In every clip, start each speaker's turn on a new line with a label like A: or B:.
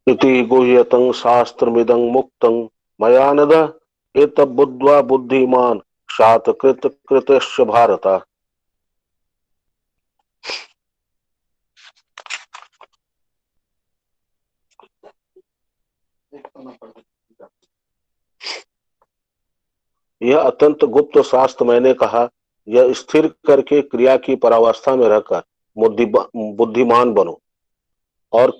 A: इति गुह्यतं शास्त्रमिदं मुक्तं मया नद एतद्बुद्ध्वा बुद्धिमान् क्षातकृत कृतश्च भारत। यह अत्यंत गुप्त शास्त्र मैंने कहा, यह स्थिर करके क्रिया की परावस्था में रहकर बुद्धिमान बनो और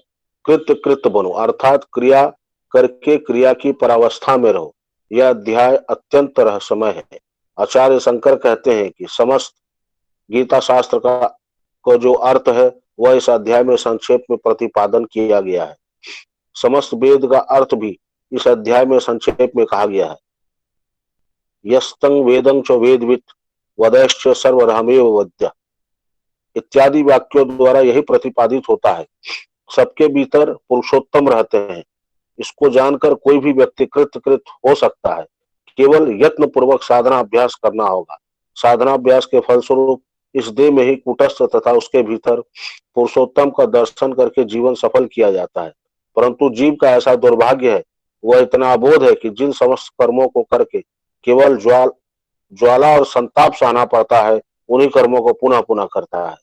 A: कृत बनो, अर्थात क्रिया करके क्रिया की परावस्था में रहो। यह अध्याय अत्यंत रहस्यमय है। आचार्य शंकर कहते हैं कि समस्त गीता शास्त्र का जो अर्थ है वह इस अध्याय में संक्षेप में प्रतिपादन किया गया है। समस्त वेद का अर्थ भी इस अध्याय में संक्षेप में कहा गया है। यस्तंग वेदं च वेदवित् वदैश्च सर्वरहमेव वद्य इत्यादि वाक्यों द्वारा यही प्रतिपादित होता है। सबके भीतर पुरुषोत्तम रहते हैं। इसको जानकर कोई भी व्यक्ति कृत हो सकता है। केवल यत्न पूर्वक साधना अभ्यास करना होगा। साधना अभ्यास के फलस्वरूप इस देह में ही कूटस्थ तथा उसके भीतर पुरुषोत्तम का दर्शन करके जीवन सफल किया जाता है। परंतु जीव का ऐसा दुर्भाग्य है, वह इतना अबोध है कि जिन समस्त कर्मों को करके केवल ज्वाला और संताप सहना पड़ता है, उन्हीं कर्मों को पुनः पुनः करता है।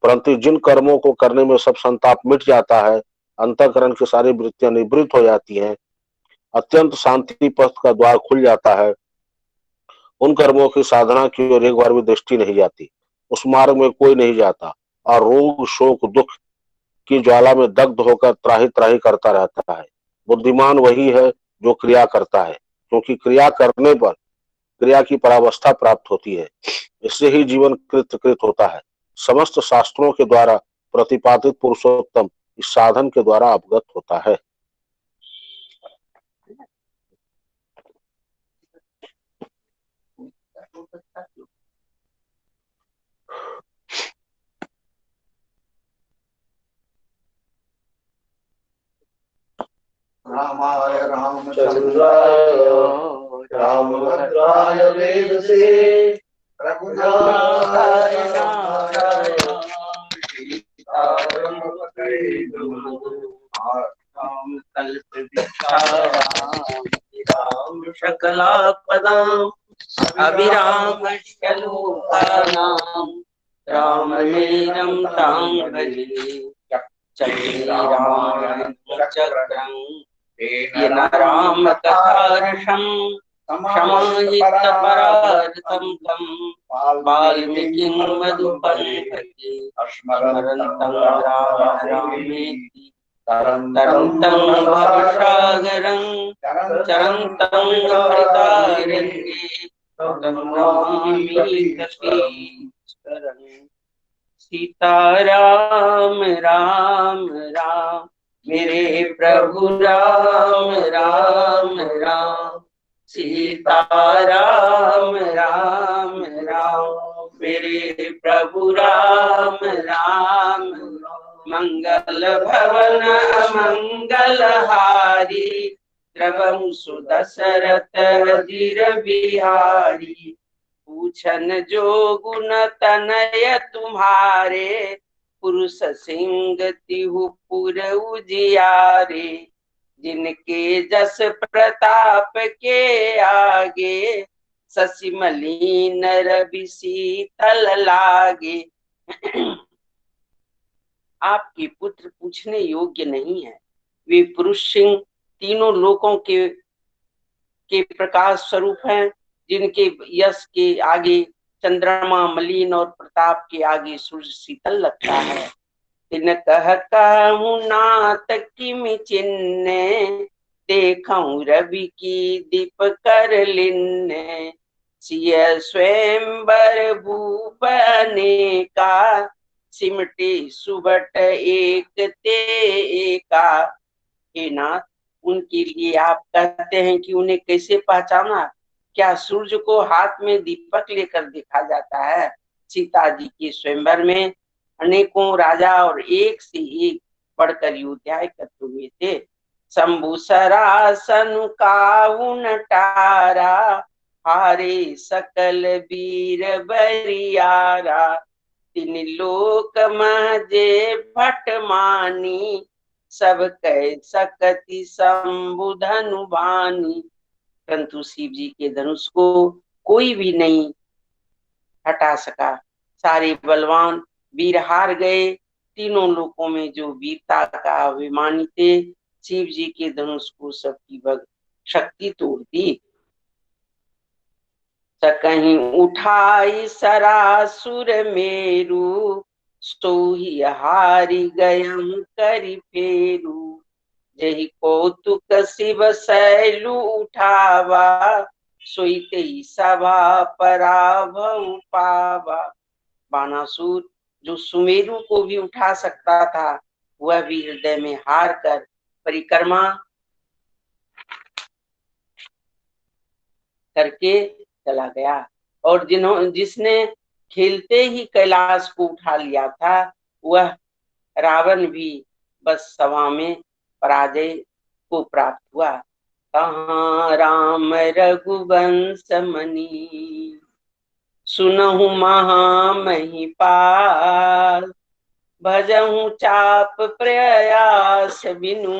A: परंतु जिन कर्मों को करने में सब संताप मिट जाता है, अंतःकरण की सारी वृत्तियां निवृत्त हो जाती हैं, अत्यंत शांति पथ का द्वार खुल जाता है, उन कर्मों की साधना की ओर एक बार भी दृष्टि नहीं जाती। उस मार्ग में कोई नहीं जाता और रोग शोक दुख की ज्वाला में दग्ध होकर त्राही त्राही करता रहता है। बुद्धिमान वही है जो क्रिया करता है, क्योंकि क्रिया करने पर क्रिया की परावस्था प्राप्त होती है। इससे ही जीवन कृत होता है। समस्त शास्त्रों के द्वारा प्रतिपादित पुरुषोत्तम इस साधन के द्वारा अवगत होता है।
B: रामाय रामचंद्राय रामभद्राय वेदसे रघुनाथाय नारायणाय सीताय राम कल्पविचाराम शकलापदाम अभिराम श्लोकानाम रामनेरं तां भजे चक्रीरामायण चक्रं येन रामकथार्षं क्षमायितपरार्थं तं वाल्मीकिं मधुपन्थके स्मरन्तं राम रामेति तरन्तं भवसागरं चरन्तं हरितारण्ये नमामि कृष्णं। सीताराम राम राम मेरे प्रभु राम राम राम सीताराम राम राम मेरे प्रभु राम राम मंगल भवन मंगलहारी द्रवं सुदशरथ धीर बिहारी पूछन जो गुण तनय तुम्हारे पुरुष सिंह तिहु पुर उजियारे जिनके जस प्रताप के आगे शशि मलिन रवि शीतल लागे। आपके पुत्र पूछने योग्य नहीं है। वे पुरुष सिंह तीनों लोकों के प्रकाश स्वरूप हैं, जिनके यश के आगे चंद्रमा मलिन और प्रताप के आगे सूर्य शीतल लगता है। तिन कह कहूं नाथ किमि चिन्ह देखऊं रवि की दीप कर लिन्ने सिय स्वयंवर भूप अनेका सिमटे सुबट एक ते एका। हे नाथ, उनके लिए आप कहते हैं कि उन्हें कैसे पहचाना? क्या सूर्य को हाथ में दीपक लेकर देखा जाता है? सीता जी के स्वयंवर में अनेकों राजा और एक से एक बढ़कर योद्धा एकत्र हुए थे। शंभु सरासन काहू नटारा, हारे सकल वीर बरियारा। तीन लोक मजे भट मानी, सब कह सकति शंभु धनु बानी। परंतु शिव जी के धनुष को कोई भी नहीं हटा सका। सारे बलवान वीर हार गए। तीनों लोकों में जो वीरता का अभिमानी थे, शिव जी के धनुष को सबकी शक्ति तोड़ दी। सकहीं उठाई सरासुर मेरु, सोही हारि गयम करि फेरु। जहि कौतुक शिव शैलु उठावा, सोई तेहि सभा पराभव पावा। बानासुर जो सुमेरु को भी उठा सकता था, वह भी हृदय में हार कर परिक्रमा करके चला गया। और जिसने खेलते ही कैलाश को उठा लिया था, वह रावण भी बस सभा में पराजय को प्राप्त हुआ। कहाँ राम रघुवंश मणि, सुनहु महामहिपाल। भजहु चाप प्रयास बिनु,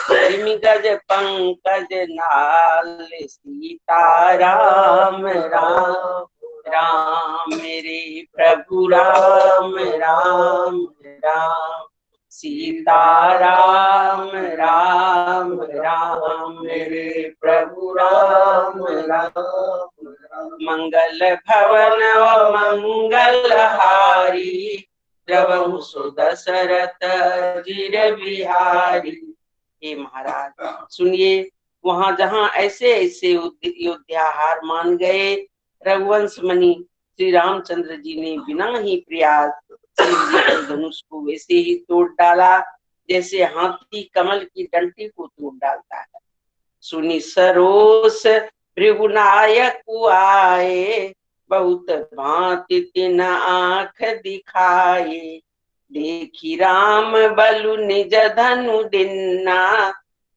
B: जिमि गज पंकज नाल। सीता राम राम राम, मेरे प्रभु राम राम राम। सीता राम राम राम, मेरे प्रभु राम राम। मंगल भवन मंगल हारी, द्रवहु सुदशरथ जिर बिहारी। हे महाराज सुनिए, वहां जहां ऐसे ऐसे योद्धा हार मान गए, रघुवंश मणि श्री रामचंद्र जी ने बिना ही प्रयास शिव जी के धनुष को वैसे ही तोड़ डाला, जैसे हाथी कमल की डंटी को तोड़ डालता है। सुनि सरोस भृगुनायक आए, बहुत भांति तिन आंख दिखाए। देखी राम बलु निज धनु दिन्ना,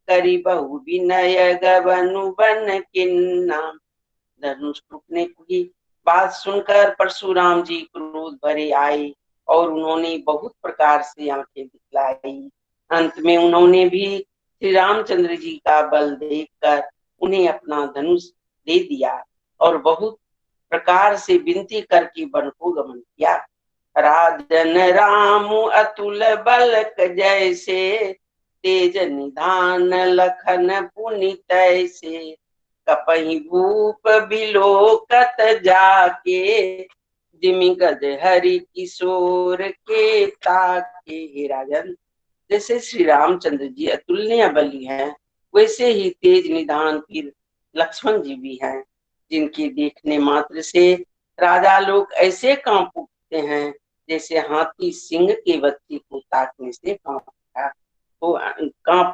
B: करी बहु विनय गवनु बन किन्ना। धनुष टूटने की बात सुनकर परशुराम जी क्रोध भरे आए और उन्होंने बहुत प्रकार से आंखें दिखलाई। अंत में उन्होंने भी श्री रामचंद्र जी का बल देखकर उन्हें अपना धनुष दे दिया और बहुत प्रकार से विनती करके वन को गमन किया। राजन राम अतुल बलक जैसे, तेज निधान लखन पुनि तैसे। कपहि भूप बिलोकत जाके, जिमि गज हरि किशोर के ताके। हे राजन, जैसे श्री रामचंद्र जी अतुलनीय बली हैं, वैसे ही तेज निधान फिर लक्ष्मण जी भी हैं, जिनके देखने मात्र से राजा लोग ऐसे कांप उठते हैं जैसे हाथी सिंह के बच्चे को ताकने से कांप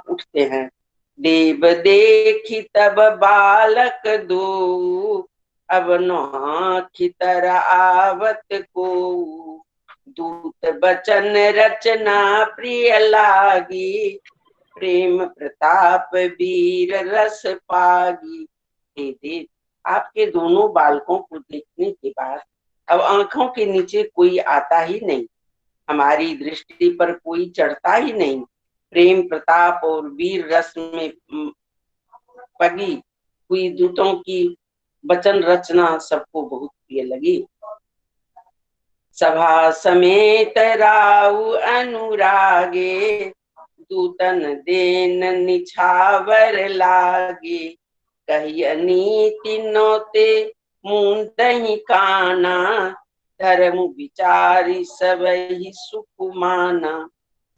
B: उठते हैं। देव देखी तब बालक दो, अब नौखी तरह आवत को। दूत बचन रचना प्रिय लागी, प्रेम प्रताप वीर रस पागी। हे देव, आपके दोनों बालकों को देखने के बाद अब आंखों के नीचे कोई आता ही नहीं, हमारी दृष्टि पर कोई चढ़ता ही नहीं। प्रेम प्रताप और वीर रस में पगी हुई दूतों की वचन रचना सबको बहुत प्रिय लगी। सभा समेत राउ अनुरागे, दूतन देन निछावर लागे। कहिय नीति नौते मुंदहि काना, धर्म विचारी सब ही सुख माना।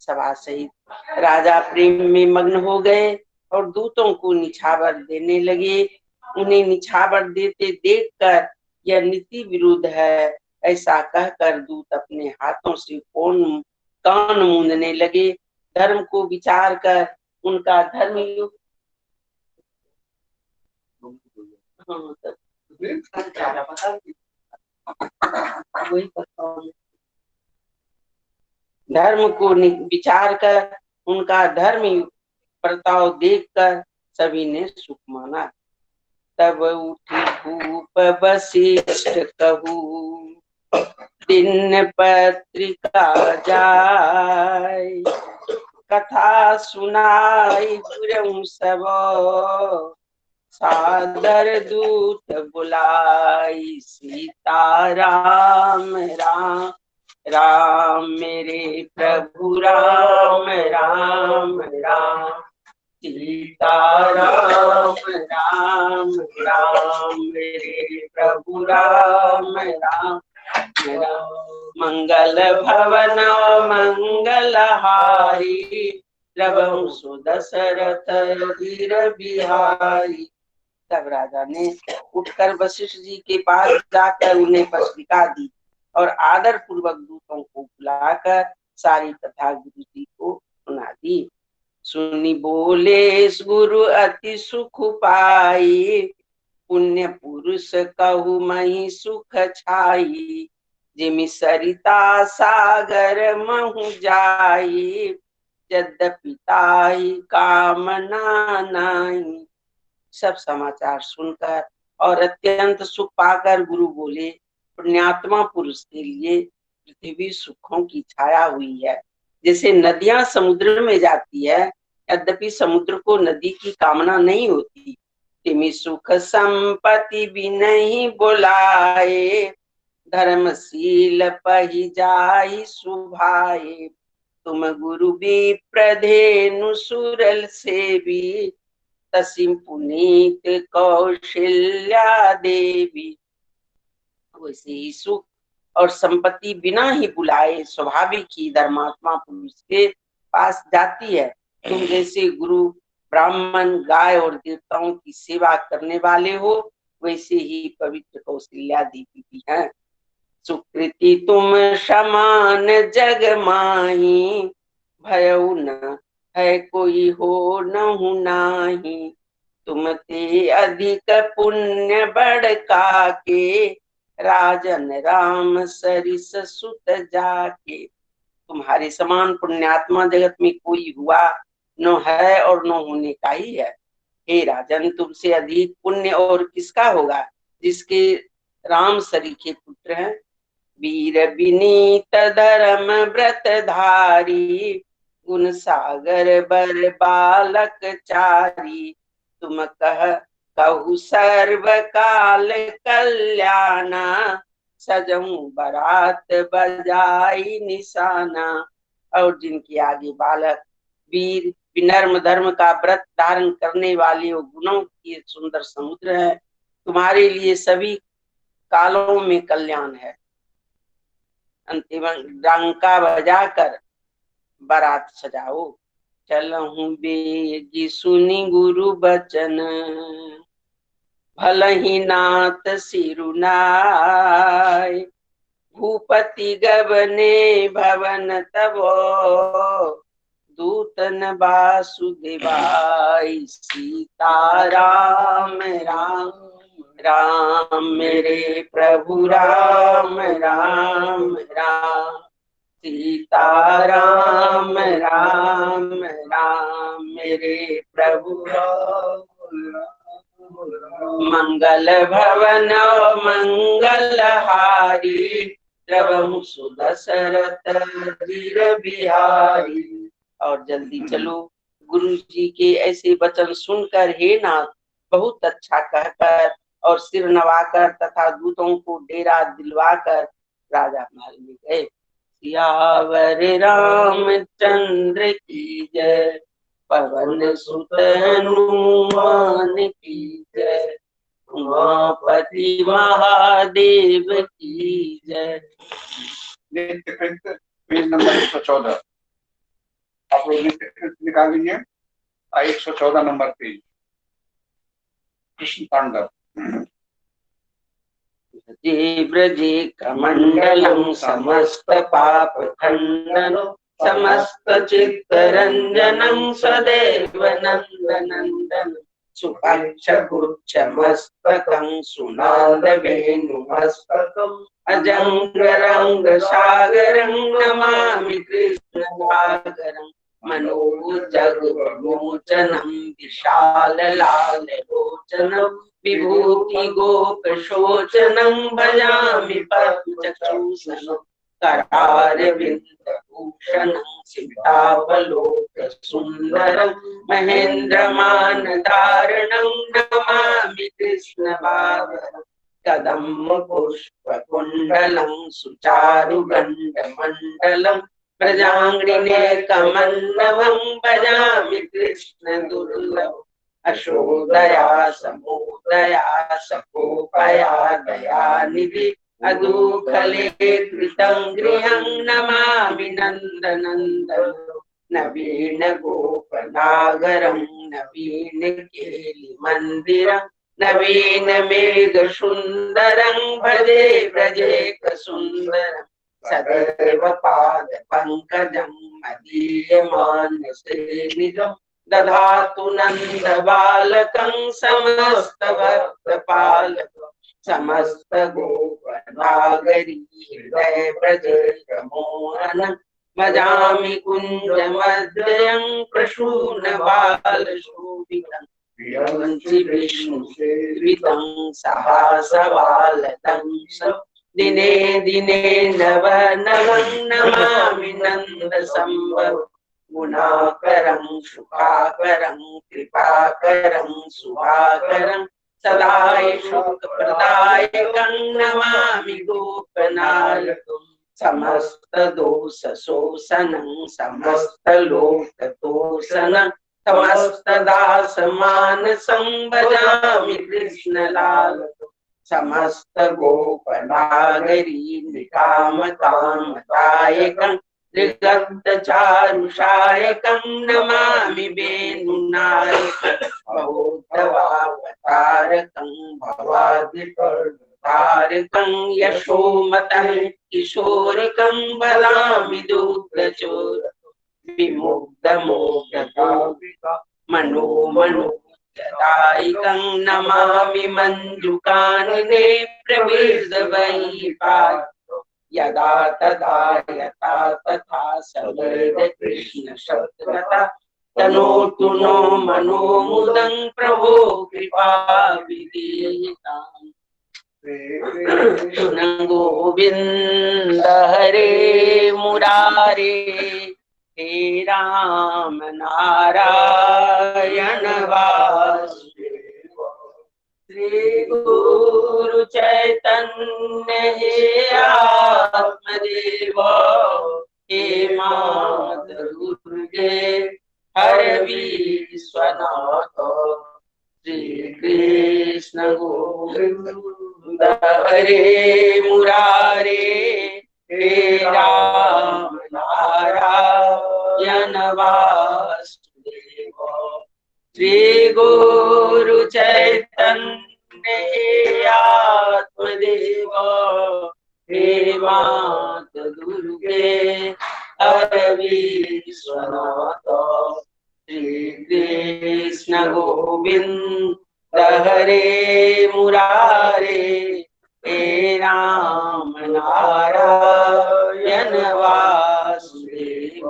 B: सभा सहित राजा प्रेम में मग्न हो गए और दूतों को निछावर देने लगे। उन्हें निछावर देते देखकर यह नीति विरुद्ध है ऐसा कहकर दूत अपने हाथों से कान मूंदने लगे। धर्म को विचार कर उनका धर्म युक्त धर्म को विचार कर उनका धर्म प्रताप देखकर सभी ने सुख माना। तब उठी भूप वशिष्ठ कहू, दिन पत्रिका जाय, कथा सुनाई गुरु सब, सादर दूत बुलाई, सीता राम राम राम मेरे प्रभु राम राम राम, सीता राम राम राम मेरे प्रभु राम राम राम, मंगल भवन मंगलहारी, प्रभु सुदशरथ वीर बिहारी। तब राजा ने उठकर वशिष्ठ जी के पास जाकर उन्हें पत्रिका दी और आदर पूर्वक दूतों को बुलाकर सारी कथा गुरु जी को सुना दी। सुनी बोले गुरु अति सुख पाई, पुण्य पुरुष कहु मही सुख छाई, जिमि सरिता सागर महु जाई, यद्यपि ताहि कामना नाई। सब समाचार सुनकर और अत्यंत सुख पाकर गुरु बोले, पुण्यात्मा पुरुष के लिए पृथ्वी सुखों की छाया हुई है, जैसे नदियां समुद्र में जाती है, यद्यपि समुद्र को नदी की कामना नहीं होती। तिमि सुख संपत्ति भी नहीं बुलाए, धर्मशील पही जाई सुभाए, तुम गुरु भी प्रधेनु सुरल से भी, तसिम पुनीत कौशल्या देवी। वैसे ही सुख और संपत्ति बिना ही बुलाए स्वाभाविक ही धर्मात्मा पुरुष के पास जाती है। तुम जैसे गुरु ब्राह्मण गाय और देवताओं की सेवा करने वाले हो, वैसे ही पवित्र कौशल्या देवी भी हैं। सुकृति तुम समान जग माही, भयउ न है कोई हो नहु नाही, तुम ते अधिक पुण्य बड़का के, राजन राम सरिस सुत जाके। तुम्हारे समान पुण्यात्मा जगत में कोई हुआ न है और न होने का ही है। हे राजन, तुमसे अधिक पुण्य और किसका होगा, जिसके राम सरीखे पुत्र हैं। वीर विनीत धर्म व्रत धारी, गुण सागर बर बालक चारी, तुम कहु सर्व काल कल्याणा, सजऊ बरात बजाई निशाना। और जिनके आगे बालक वीर विनर्म धर्म का व्रत धारण करने वाले वो गुणों की सुंदर समुद्र है, तुम्हारे लिए सभी कालों में कल्याण है। अंतिम डंका बजाकर बारात सजाओ, चलहूं बेगी सुनी गुरु बचन, भलहि नाथ सिरुनाय, भूपति गबने भवन तबो, दूतन वासुदेवाय, सीता राम राम राम मेरे प्रभु राम राम राम, सीता राम राम राम मेरे प्रभु राम। मंगल भवन मंगलहारी, प्रभु सुदशरथ वीर बिहारी। और जल्दी चलो, गुरु जी के ऐसे वचन सुनकर हे नाथ बहुत अच्छा कहकर और सिर नवाकर तथा दूतों को डेरा दिलवाकर राजा महल में गए। सियावर रामचंद्र की जय, पवन सुत हनुमान की जय, उमापति महादेव की जय।
C: पेज नंबर 114 आप लोग निकाल लीजिए। 114 नंबर पेज, कृष्ण तांडव।
B: ब्रजे कमंडलम समस्त पाप खंडनो, समस्त चित्त रंजनं सदैव नंदनंदन, सुपक्ष गुच्छ मस्तकं सुनाद वेणुमस्तकं, अजंग रंग सागरं नमामि कृष्ण सागरं, मनोजगमोचनं विशाललाललोचनं विभूति गोपशोचनं भजामि पद्मचक्षुषं करारविन्दभूषणं सीतावलोकसुन्दरं महेन्द्रमानधारणं नमामि कृष्णभावरं कदम्बपुष्पकुण्डलं सुचारुगण्डमण्डलं प्रजाङ्गिनेकमन्नवं भजामि कृष्णदुर्लभम् अशोदया समोदया सकोपया दयानिधि अदुखले कृतं गृहं नमामि नन्दनन्दनं नवीन गोपनागरं नवीन केलिमन्दिरं नवीन मेघसुन्दरं भजे व्रजेकसुन्दरं सदैव पादपङ्कजं मदीयमानसेविदं दधातु नन्दबालकं समस्तभक्तपालकं समस्तगोपनागरी हृदय व्रजमोहनं भजामि कुञ्जमध्ययं प्रसूनबालशोभितं वंशि विष्णुसेवितं सहासबालदंशं दिने दिने नवनवं नमामि नन्दसंभवम् गुणाकरं शुभाकरं कृपाकरं शुभाकरं सदाय सुखप्रदायकं नमामि गोपनायकं समस्तदोषशोषणं समस्तलोकतोषणं समस्तदासमानसं भजामि कृष्णलालकं समस्तगोपनागरी निकामकामदायकं त्रिगन्तचारुषायकं नमामि वेणुनायकं बौद्धवावतारकं भवादितारकं यशोमतं किशोरिकं वदामि दुग्धचोरकं विमुग्धमोक्षदायिका मनोमनोदायिकं नमामि मञ्जुकानने प्रविर्दवैपात् यदा तदा यथा तथा सवेद कृष्ण शब्दता तनोतु नो मनो मुदं प्रभो कृपा विधीयताम् कृष्ण गोविंद हरे मुरारे हे राम नारायण वासुदेव श्री गुरु चैतन्य हे आत्मदेव हे माधव दुर्गे हर विश्वनाथ श्री कृष्ण गोविंद हरे मुरारे हे राम नारायण वासुदेव श्री गुरु चैतन्य हे आत्मदेव हे मात दुर्गे हर विश्वनाथ श्री कृष्ण गोविंद हरे मुरारे हे राम नारायण वासुदेव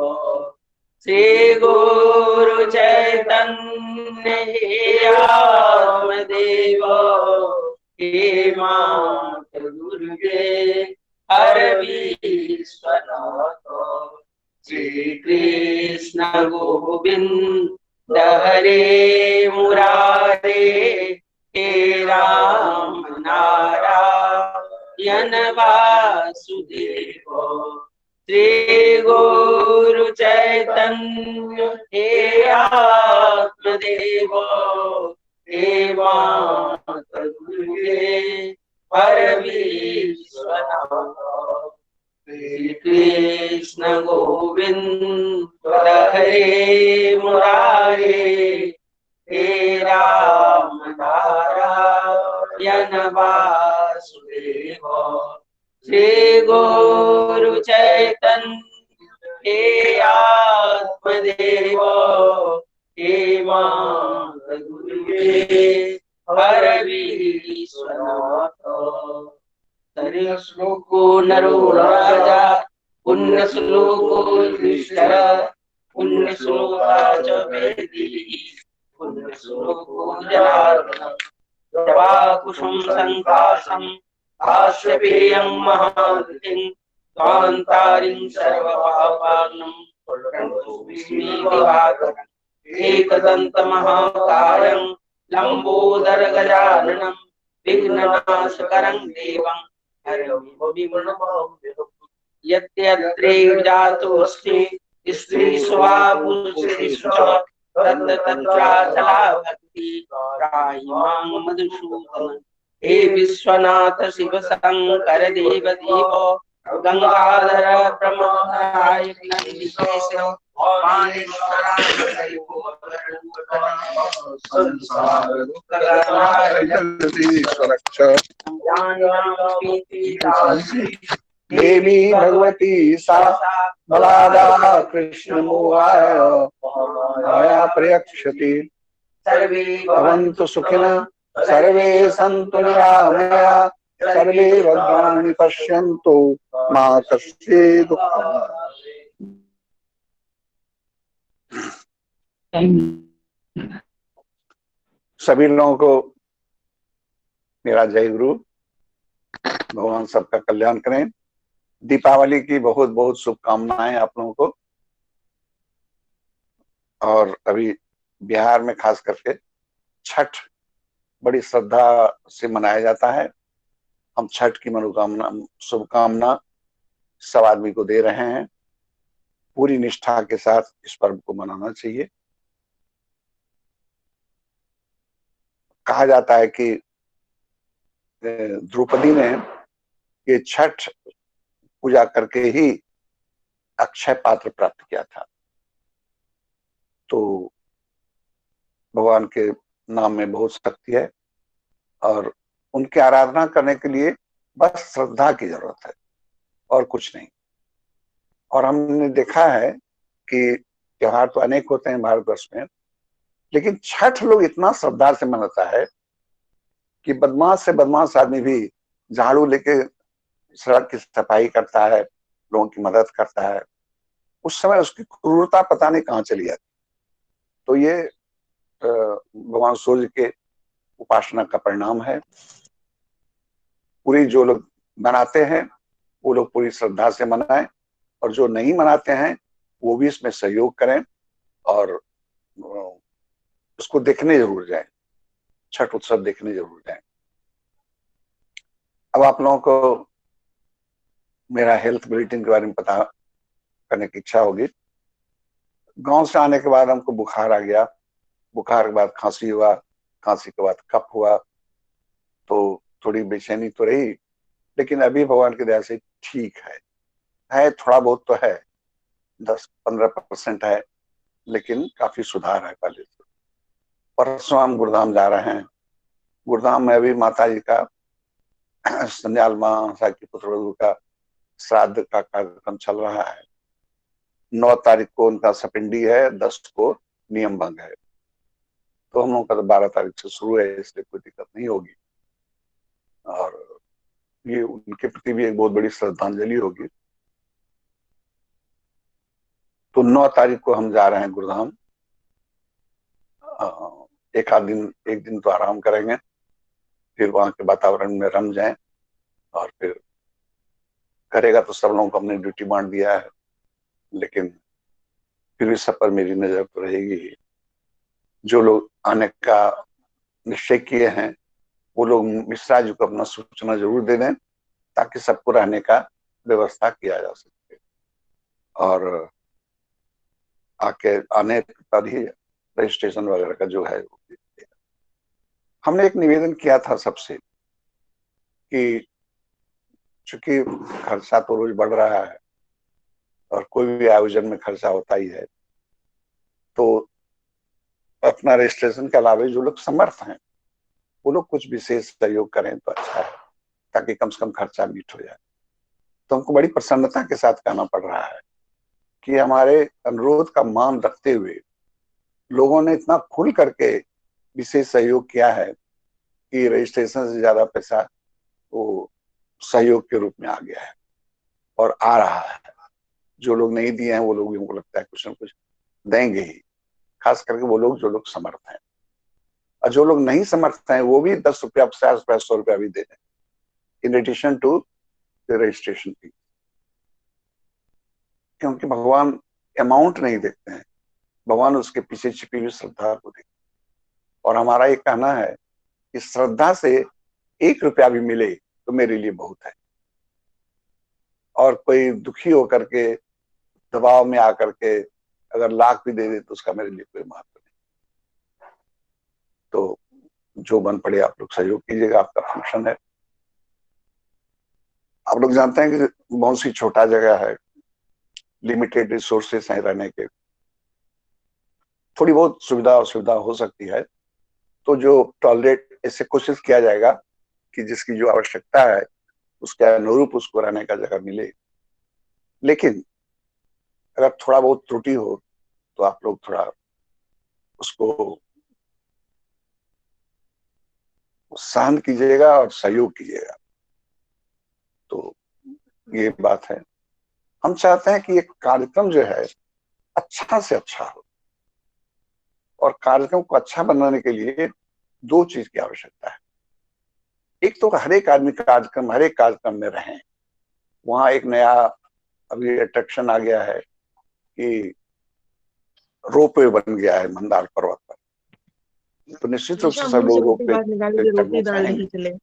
B: श्री गुरु चैतन्य हे आत्मदेव हे मात दुर्गे हर विश्वनाथ श्री कृष्ण गोविंद हरे मुरारे हे राम नारायण वासुदेव श्री गुरु चैतन्य हे आत्मदेव हे मात दुर्गे हर विश्वनाथ श्री कृष्ण गोविंद हरे मुरारे हे राम नारायण वासुदेव श्री गुरु चैतन्य हे आत्मदेव हे मात दुर्गे हर विश्वनाथ हरे श्लोको नरो राजा पुण्य श्लोको युधिष्ठिर पुण्य च वेदी पुण्यश्लोको जनार्दनम् जवाकुसुम संकाशम् आश्रपेयं महागतिं स्वान्तारिं सर्वपापाग्नं प्रणतोऽस्मि दिवाकरम् एकदन्तमहाकायं लम्बोदरगजाननं विघ्ननाशकरं देवं यत्र जातोऽस्ति स्त्रीषु वा पुरुषेषु च तत्र तत्राचला भक्ति त्राहि मां मधुसूदन हे विश्वनाथ शिव शंकर देव देव गंगाधर प्रमोदाय नंदिकेश
C: देवी भगवती सा बलादा कृष्ण मोहाय माया प्रयक्षति
B: सर्वे
C: भवन्तु सुखिनः सर्वे सन्तु निरामया सर्वे भद्राणि पश्यन्तु मा कश्चित् दुःखम्। सभी लोगों को मेरा जय गुरु। भगवान सबका कल्याण करें। दीपावली की बहुत बहुत शुभकामनाएं आप लोगों को। और अभी बिहार में खास करके छठ बड़ी श्रद्धा से मनाया जाता है। हम छठ की मनोकामना शुभकामना सब आदमी को दे रहे हैं। पूरी निष्ठा के साथ इस पर्व को मनाना चाहिए। कहा जाता है कि द्रौपदी ने ये छठ पूजा करके ही अक्षय पात्र प्राप्त किया था। तो भगवान के नाम में बहुत शक्ति है और उनकी आराधना करने के लिए बस श्रद्धा की जरूरत है और कुछ नहीं। और हमने देखा है कि त्योहार तो अनेक होते हैं भारतवर्ष में, लेकिन छठ लोग इतना श्रद्धा से मनाता है कि बदमाश से बदमाश आदमी भी झाड़ू लेके सड़क की सफाई करता है, लोगों की मदद करता है। उस समय उसकी क्रूरता पता नहीं कहाँ चली जाती। तो ये भगवान सूर्य के उपासना का परिणाम है। पूरी जो लोग मनाते हैं वो लोग पूरी श्रद्धा से मनाएं, और जो नहीं मनाते हैं वो भी इसमें सहयोग करें और उसको देखने जरूर जाएं, छठ उत्सव देखने जरूर जाएं। अब आप लोगों को मेरा हेल्थ बुलेटिन के बारे में पता करने की इच्छा होगी। गांव से आने के बाद हमको बुखार आ गया, बुखार के बाद खांसी हुआ, खांसी के बाद कफ हुआ, तो थोड़ी बेचैनी तो रही, लेकिन अभी भगवान की दया से ठीक है। थोड़ा बहुत तो है, 10-15% है, लेकिन काफी सुधार है पहले से। परसों हम गुरुधाम जा रहे हैं। गुरुधाम में अभी माता जी का संध्याल मां की पुत्रवधू का श्राद्ध का कार्यक्रम चल रहा है। 9 तारीख को उनका सपिंडी है, 10 को नियम भंग है। तो हम लोग का तो 12 तारीख से शुरू है, इसलिए कोई दिक्कत नहीं होगी। और ये उनके प्रति भी एक बहुत बड़ी श्रद्धांजलि होगी। तो 9 तारीख को हम जा रहे हैं गुरुधाम। एक दिन तो आराम करेंगे, फिर वहां के वातावरण में रम जाएं, और फिर करेगा तो सब लोगों को हमने ड्यूटी बांट दिया है, लेकिन फिर भी सब पर मेरी नजर तो रहेगी ही। जो लोग आने का निश्चय किए हैं वो लोग मिश्रा जी को अपना सूचना जरूर दे दें, ताकि सबको रहने का व्यवस्था किया जा सके। और आने पर ही रजिस्ट्रेशन वगैरह का जो है। हमने एक निवेदन किया था सबसे कि चूंकि खर्चा तो रोज बढ़ रहा है और कोई भी आयोजन में खर्चा होता ही है, तो अपना रजिस्ट्रेशन के अलावा जो लोग समर्थ हैं वो लोग कुछ विशेष सहयोग करें तो अच्छा है, ताकि कम से कम खर्चा मीट हो जाए। तो हमको बड़ी प्रसन्नता के साथ कहना पड़ रहा है कि हमारे अनुरोध का मान रखते हुए लोगों ने इतना खुल करके विशेष सहयोग किया है कि रजिस्ट्रेशन से ज्यादा पैसा वो सहयोग के रूप में आ गया है और आ रहा है। जो लोग नहीं दिए हैं वो लोग भी हमको लगता है कुछ न कुछ देंगे ही। खास करके वो लोग जो लोग समर्थ हैं, और जो लोग नहीं समर्थ हैं वो भी 10 रुपया, 50 रुपया, 100 रुपया भी दे दें, in addition to the registration fee. क्योंकि भगवान अमाउंट नहीं देखते हैं, भगवान उसके पीछे छिपी हुई श्रद्धा को देखते हैं। और हमारा ये कहना है कि श्रद्धा से 1 रुपया भी मिले तो मेरे लिए बहुत है, और कोई दुखी होकर के, दबाव में आकर के अगर लाख भी दे दे तो उसका मेरे लिए कोई महत्व नहीं। तो जो बन पड़े आप लोग सहयोग कीजिएगा, आपका फंक्शन है। आप लोग जानते हैं कि बहुत सी छोटा जगह है, लिमिटेड रिसोर्सेस हैं रहने के, थोड़ी बहुत सुविधा असुविधा हो सकती है, तो जो टॉलरेट ऐसे कोशिश किया जाएगा कि जिसकी जो आवश्यकता है उसके अनुरूप उसको रहने का जगह मिले। लेकिन अगर थोड़ा बहुत त्रुटि हो तो आप लोग थोड़ा उसको सहन कीजिएगा और सहयोग कीजिएगा। तो ये बात है। हम चाहते हैं कि एक कार्यक्रम जो है अच्छा से अच्छा हो, और कार्यक्रम को अच्छा बनाने के लिए 2 चीज की आवश्यकता है। एक तो हर एक आदमी हर एक कार्यक्रम में रहें। वहां एक नया अभी अट्रैक्शन आ गया है कि रोपवे बन गया है मंदार पर्वत पर, तो निश्चित रूप से सब लोग रोपवे पे चढ़ना चाहेंगे।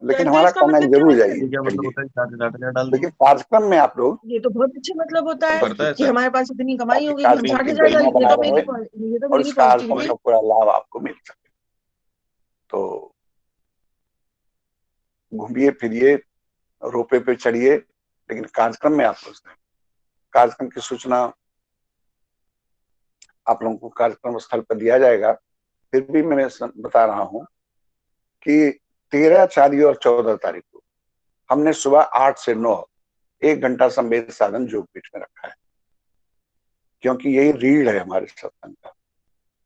C: लेकिन हमारा
D: इसका
C: कहना है
D: मतलब क्या
C: जरूर
D: है?
C: जाइए,
E: क्या मतलब होता है? चार्ज डाटा क्या डाल
C: लेकिन कार्यक्रम में आप लोग
D: ये तो बहुत अच्छा मतलब होता है
E: करता है
D: कि
E: सर।
D: हमारे पास इतनी कमाई
C: ताकि
D: होगी कि हम
C: कार्यक्रम
D: 60,000
C: की
D: डालें।
C: गरिमा बना रहे
D: ये तो
C: और
D: मेरी
C: इस कार्यक्रम
D: पॉजिटिव
C: का
D: है।
C: पूरा लाभ आपको मिल सके। तो घूमिए फिरिए, रोपवे पे चढ़िए, लेकिन कार्यक्रम में आप लोग कार्यक्रम की सूचना आप लोगों को कार्यक्रम स्थल पर दिया जाएगा। फिर भी मैं बता रहा हूं कि 13, 4 और 14 तारीख को हमने सुबह 8 से 9 1 घंटा संवेद साधन जोगपीठ में रखा है, क्योंकि यही रीढ़ है हमारे सत्संग का,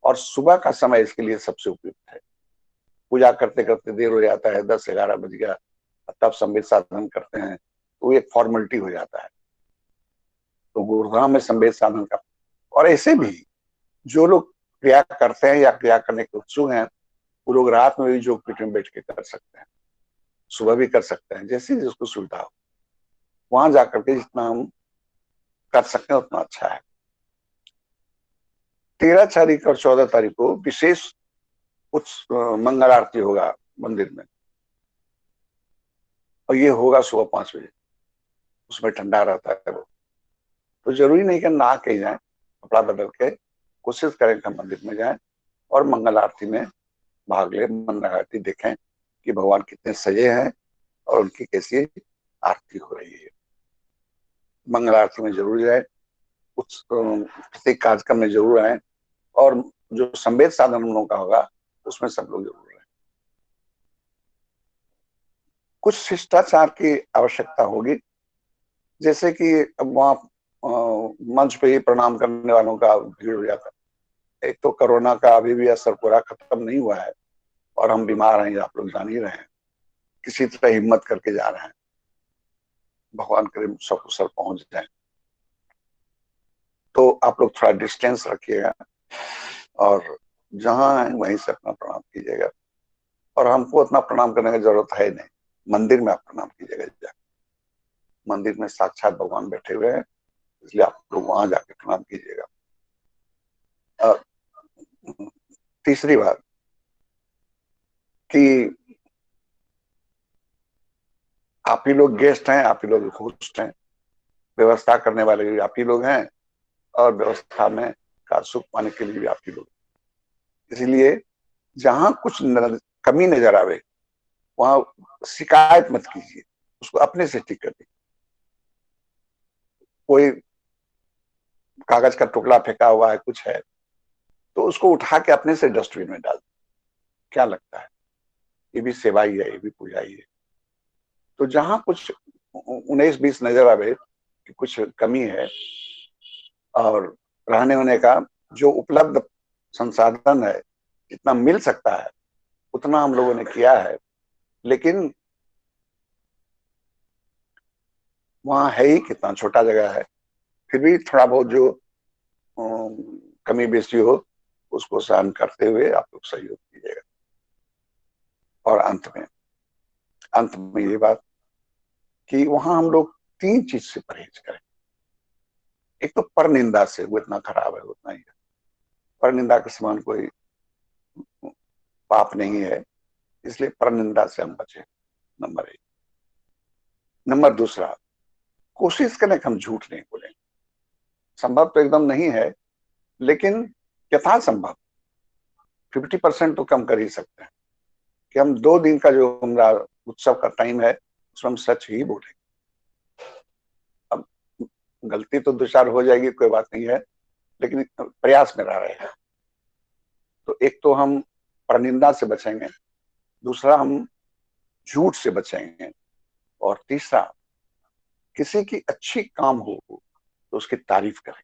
C: और सुबह का समय इसके लिए सबसे उपयुक्त है। पूजा करते करते देर हो जाता है, 10-11 बज गया, तब संवेद साधन करते हैं तो एक फॉर्मेलिटी हो जाता है। तो गुरुग्राम में संवेद साधन का, और ऐसे भी जो लोग क्रिया करते हैं या क्रिया करने के उत्सुक हैं वो लोग रात में भी जोगपीठ में बैठ के कर सकते हैं, सुबह भी कर सकते हैं, जैसे जिसको सुविधा हो। वहां जाकर के जितना हम कर सकते हैं उतना अच्छा है। 13 तारीख और 14 तारीख को विशेष मंगल आरती होगा मंदिर में, और ये होगा सुबह 5 बजे। उसमें ठंडा रहता है वो, तो जरूरी नहीं कि नहा के जाए, कपड़ा बदल के कोशिश करें कि मंदिर में जाएं और मंगल आरती में भाग ले, मंगल आरती देखें कि भगवान कितने सजे हैं और उनकी कैसी आरती हो रही है। मंगल आरती में जरूर जाए, प्रत्येक कार्यक्रम में जरूर आए, और जो संवेद साधन हम लोगों का होगा उसमें सब लोग जरूर आए। कुछ शिष्टाचार की आवश्यकता होगी, जैसे कि अब वहां मंच पे ही प्रणाम करने वालों का भीड़ हो जाता है। एक तो कोरोना का अभी भी असर पूरा खत्म नहीं हुआ है, और हम बीमार हैं, आप लोग जान ही रहे हैं। किसी तरह हिम्मत करके जा रहे हैं, भगवान करे सकुशल पहुंच जाए। तो आप लोग थोड़ा डिस्टेंस रखिएगा, और जहां है वहीं से अपना प्रणाम कीजिएगा। और हमको उतना प्रणाम करने की जरूरत है नहीं, मंदिर में आप प्रणाम कीजिएगा जाकर। मंदिर में साक्षात भगवान बैठे हुए हैं, इसलिए आप लोग वहां जाके प्रणाम कीजिएगा। तीसरी बात कि आप ही लोग गेस्ट हैं, आप ही लोग होस्ट हैं, व्यवस्था करने वाले भी आप ही लोग हैं, और व्यवस्था में का सुख पाने के लिए भी आप ही लोग। इसलिए जहां कुछ कमी नजर आवे वहां शिकायत मत कीजिए, उसको अपने से ठीक कर दीजिए। कोई कागज का टुकड़ा फेंका हुआ है, कुछ है, तो उसको उठा के अपने से डस्टबिन में डाल दो। क्या लगता है, ये भी सेवा ही है, ये भी पूजा ही है। तो जहां कुछ 19-20 नजर आवे कि कुछ कमी है, और रहने होने का जो उपलब्ध संसाधन है, जितना मिल सकता है उतना हम लोगों ने किया है। लेकिन वहां है ही कितना छोटा जगह है, फिर भी थोड़ा बहुत जो कमी बेसी हो उसको सहन करते हुए आप लोग सहयोग कीजिएगा। और अंत में ये बात कि वहां हम लोग 3 चीज से परहेज करें। एक तो पर निंदा से, वो इतना खराब है उतना ही है, पर निंदा के समान कोई पाप नहीं है, इसलिए पर निंदा से हम बचे, नंबर 1। नंबर 2, कोशिश करें कि हम झूठ नहीं बोलें। संभव तो एकदम नहीं है, लेकिन यथासंभव 50% तो कम कर ही सकते हैं कि हम 2 दिन का जो हमारा उत्सव का टाइम है उसमें हम सच ही बोलेंगे। अब गलती तो 2-4 हो जाएगी, कोई बात नहीं है, लेकिन प्रयास में रह रहे हैं। तो एक तो हम परनिंदा से बचेंगे, दूसरा हम झूठ से बचेंगे, और तीसरा किसी की अच्छी काम हो तो उसकी तारीफ करें।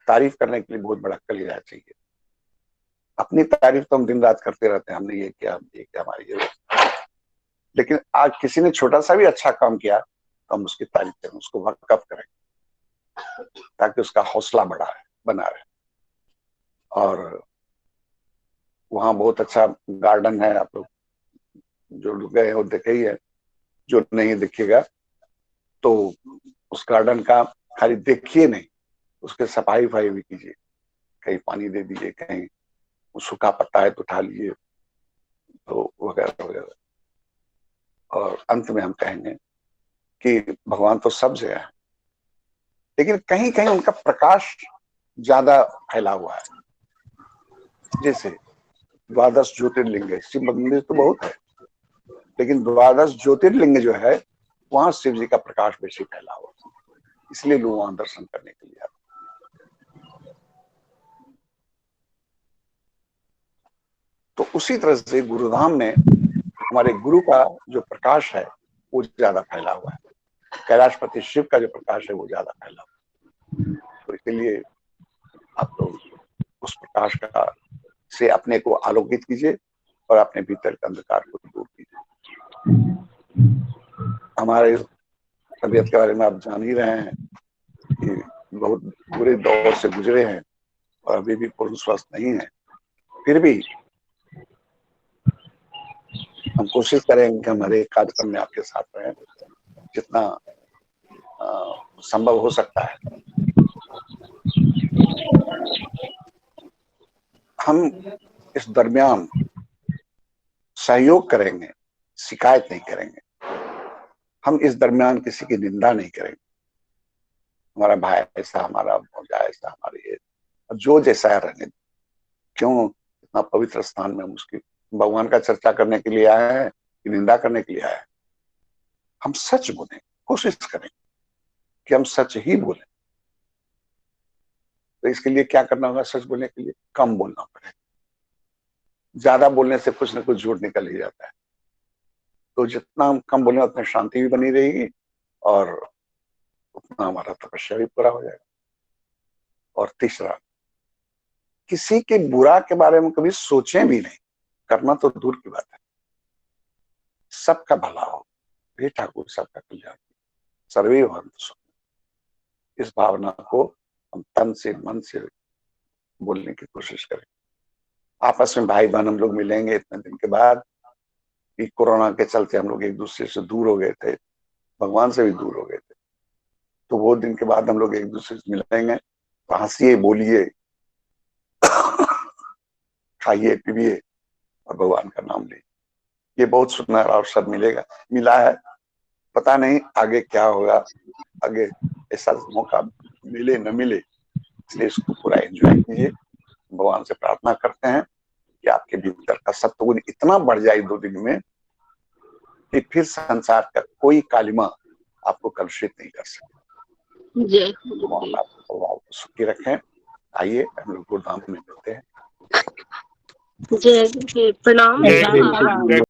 C: तारीफ करने के लिए बहुत बड़ा कलिया चाहिए। अपनी तारीफ तो हम दिन रात करते रहते हैं, हमने ये किया हमारी ये, लेकिन आज किसी ने छोटा सा भी अच्छा काम किया तो हम उसकी तारीफ करें, उसको वक़्फ़ करें, ताकि उसका हौसला बना रहे। और वहां बहुत अच्छा गार्डन है, आप लोग जो लोग गए हो देखे ही है, जो नहीं देखिएगा तो उस गार्डन का खाली देखिए नहीं, उसके सफाई वफाई भी कीजिए, कहीं पानी दे दीजिए, कहीं सूखा पत्ता है तो उठा लीजिए, तो वगैरह वगैरह। और अंत में हम कहेंगे कि भगवान तो सब जगह है, लेकिन कहीं कहीं उनका प्रकाश ज्यादा फैला हुआ है। जैसे 12 ज्योतिर्लिंग है, शिव मंदिर तो बहुत है, लेकिन 12 ज्योतिर्लिंग जो है वहां शिव जी का प्रकाश बेसी फैला हुआ, इसलिए लोग वहां दर्शन करने के लिए आते। तो उसी तरह से गुरुधाम में हमारे गुरु का जो प्रकाश है वो ज्यादा फैला हुआ है, कैलाशपति शिव का जो प्रकाश है वो ज्यादा फैला हुआ है। तो इसलिए आप लोग उस प्रकाश का से अपने को आलोकित कीजिए और अपने भीतर के अंधकार को दूर कीजिए। हमारे तबीयत के बारे में आप जान ही रहे हैं कि बहुत बुरे दौर से गुजरे हैं और अभी भी पूर्ण स्वस्थ नहीं है। फिर भी हम कोशिश करेंगे कि हमारे कार्यक्रम में आपके साथ रहें जितना संभव हो सकता है। हम इस दरमियान सहयोग करेंगे, शिकायत नहीं करेंगे। हम इस दरमियान किसी की निंदा नहीं करेंगे, हमारा भाई ऐसा, हमारा भौजा ऐसा, हमारे ये जो जैसा है रहने। क्यों इतना पवित्र स्थान में हम उसकी भगवान का चर्चा करने के लिए आए हैं कि निंदा करने के लिए आए हैं? हम सच बोलें, कोशिश करें कि हम सच ही बोलें। तो इसके लिए क्या करना होगा? सच बोलने के लिए कम बोलना पड़ेगा। ज्यादा बोलने से कुछ ना कुछ झूठ निकल ही जाता है। तो जितना हम कम बोलें उतनी शांति भी बनी रहेगी और उतना हमारा तपस्या भी पूरा हो जाएगा। और तीसरा, किसी के बुरा के बारे में कभी सोचें भी नहीं, करना तो दूर की बात है। सबका भला हो, हे ठाकुर सबका कल्याण, सर्वे भवन्तु सुखिनः। इस भावना को हम तन से मन से बोलने की कोशिश करें। आपस में भाई बहन हम लोग मिलेंगे इतने दिन के बाद कि कोरोना के चलते हम लोग एक दूसरे से दूर हो गए थे, भगवान से भी दूर हो गए थे। तो वो दिन के बाद हम लोग एक दूसरे से मिलेंगे तो हंसिए, बोलिए, खाइए, पीजिए और भगवान का नाम लीजिए। ये बहुत सुनहरा अवसर मिला है। पता नहीं आगे क्या होगा, आगे ऐसा मौका मिले न मिले, इसलिए इसको पूरा एंजॉय कीजिए। भगवान से प्रार्थना करते हैं कि आपके भीतर का सत्वगुण इतना बढ़ जाए 2 दिन में कि फिर संसार का कोई कालिमा आपको कलुषित नहीं कर सके। भगवान आपको सुखी रखें। आइए हम लोग गुरुधाम में मिलते हैं।
F: जय प्रणाम।